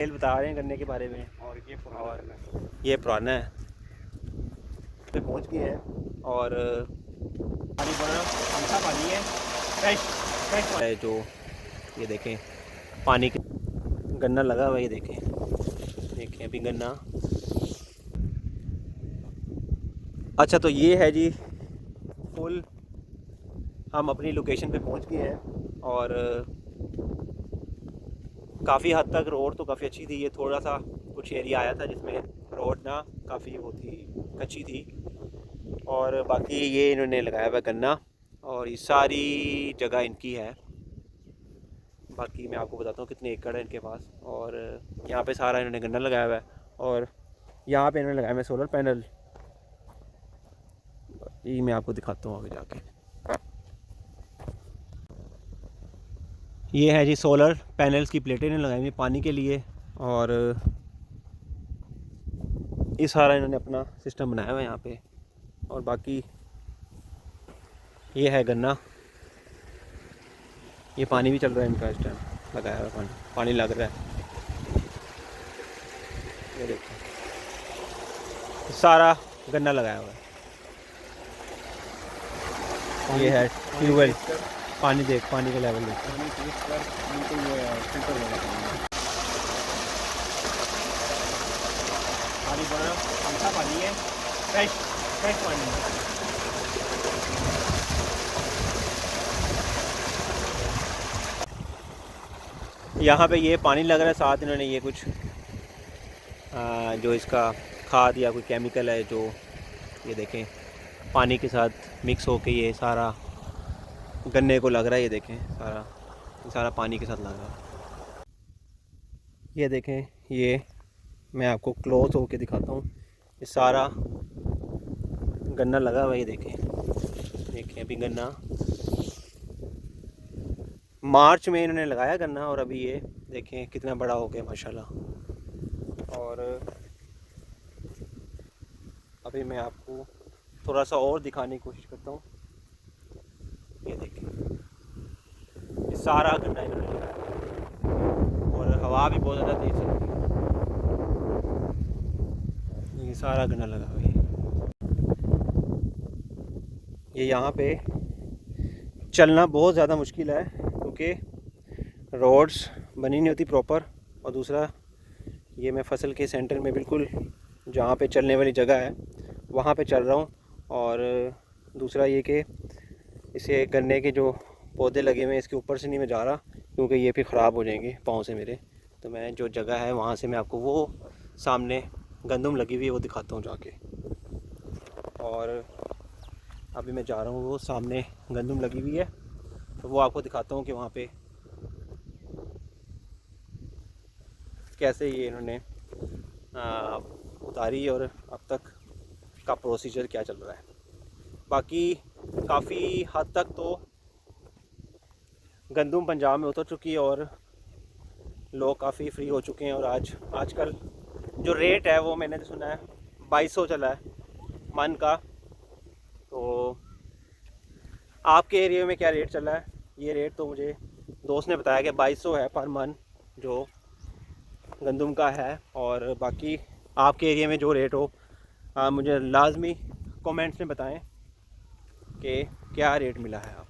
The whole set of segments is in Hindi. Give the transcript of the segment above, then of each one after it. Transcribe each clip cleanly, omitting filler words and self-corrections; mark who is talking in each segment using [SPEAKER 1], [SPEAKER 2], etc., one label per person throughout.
[SPEAKER 1] खेल बता रहे हैं गन्ने के बारे में।
[SPEAKER 2] और
[SPEAKER 1] ये पुराना है पे पहुंच गए हैं और पानी बड़ा अच्छा पानी है, फ्रेश फ्रेश है। जो ये देखें पानी गन्ना लगा हुआ है, ये देखें अभी गन्ना। अच्छा तो ये है जी फुल, हम अपनी लोकेशन पे पहुंच गए हैं और काफ़ी हद तक रोड तो काफ़ी अच्छी थी। ये थोड़ा सा कुछ एरिया आया था जिसमें रोड ना काफ़ी वो थी, कच्ची थी। और बाकी ये इन्होंने लगाया हुआ गन्ना और ये सारी जगह इनकी है। बाकी मैं आपको बताता हूँ कितने एकड़ है इनके पास। और यहाँ पे सारा इन्होंने गन्ना लगाया हुआ है और यहाँ पे इन्होंने लगाया हुआ सोलर पैनल। ये मैं आपको दिखाता हूँ आगे जाके। ये है जी सोलर पैनल्स की प्लेटें इन्होंने लगाई हुई पानी के लिए। और ये सारा इन्होंने अपना सिस्टम बनाया हुआ है यहाँ पे। और बाकी ये है गन्ना, ये पानी भी चल रहा है इनका, इस टाइम लगाया हुआ पानी लग रहा है। ये देखो सारा गन्ना लगाया हुआ है। ये है ट्यूबवेल, पानी देख, पानी का लेवल देख। पानी बड़ा अच्छा पानी है, फ्रेश फ्रेश पानी है। यहाँ पे ये पानी लग रहा है, साथ इन्होंने ये कुछ जो इसका खाद या कोई केमिकल है जो ये देखें पानी के साथ मिक्स होके ये सारा गन्ने को लग रहा है। ये देखें सारा पानी के साथ लग रहा है। ये देखें, ये मैं आपको क्लोज होके दिखाता हूँ। ये सारा गन्ना लगा हुआ है। ये देखें अभी गन्ना मार्च में इन्होंने लगाया गन्ना और अभी ये देखें कितना बड़ा हो गया माशाल्लाह। और अभी मैं आपको थोड़ा सा और दिखाने की कोशिश करता हूँ। ये देखें ये सारा गन्ना इन्होंने लगाया और हवा भी बहुत ज़्यादा तेज़ चल रही है। ये सारा गन्ना लगा हुआ है। ये यहाँ पे चलना बहुत ज़्यादा मुश्किल है क्योंकि रोड्स बनी नहीं होती प्रॉपर। और दूसरा ये मैं फसल के सेंटर में बिल्कुल जहाँ पे चलने वाली जगह है वहाँ पे चल रहा हूँ। और दूसरा ये कि इसे गन्ने के जो पौधे लगे हुए हैं इसके ऊपर से नहीं मैं जा रहा क्योंकि ये फिर ख़राब हो जाएंगे पाँव से मेरे। तो मैं जो जगह है वहाँ से मैं आपको वो सामने गंदम लगी हुई है वो दिखाता हूँ जाके। और अभी मैं जा रहा हूँ वो सामने गंदम लगी हुई है तो वो आपको दिखाता हूँ कि वहाँ पे कैसे ये इन्होंने उतारी और अब तक का प्रोसीजर क्या चल रहा है। बाकी काफ़ी हद तक तो गंदम पंजाब में उतर चुकी है और लोग काफ़ी फ्री हो चुके हैं। और आजकल जो रेट है वो मैंने तो सुना है 2200 चला है मन का। तो आपके एरिया में क्या रेट चला है? ये रेट तो मुझे दोस्त ने बताया कि 2200 है पर मन जो गंदम का है। और बाकी आपके एरिया में जो रेट हो आप मुझे लाजमी कमेंट्स में बताएं कि क्या रेट मिला है आपको।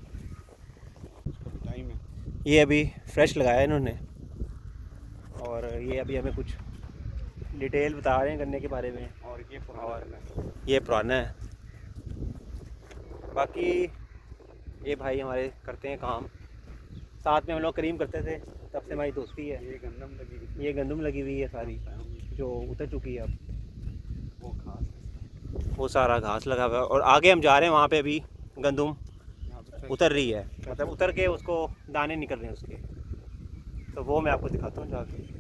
[SPEAKER 1] ये अभी फ्रेश लगाया इन्होंने और ये अभी हमें कुछ डिटेल बता रहे हैं गन्ने के बारे में। और ये पुराना है। बाकी ये भाई हमारे करते हैं काम, साथ में हम लोग करीम करते थे, तब से हमारी दोस्ती है। ये गंदम लगी हुई है सारी जो उतर चुकी है। अब वो सारा घास लगा हुआ है और आगे हम जा रहे हैं वहाँ पे अभी गंदम उतर रही है, मतलब उतर के उसको दाने निकल रहे हैं उसके। तो वो मैं आपको दिखाता हूँ जाके।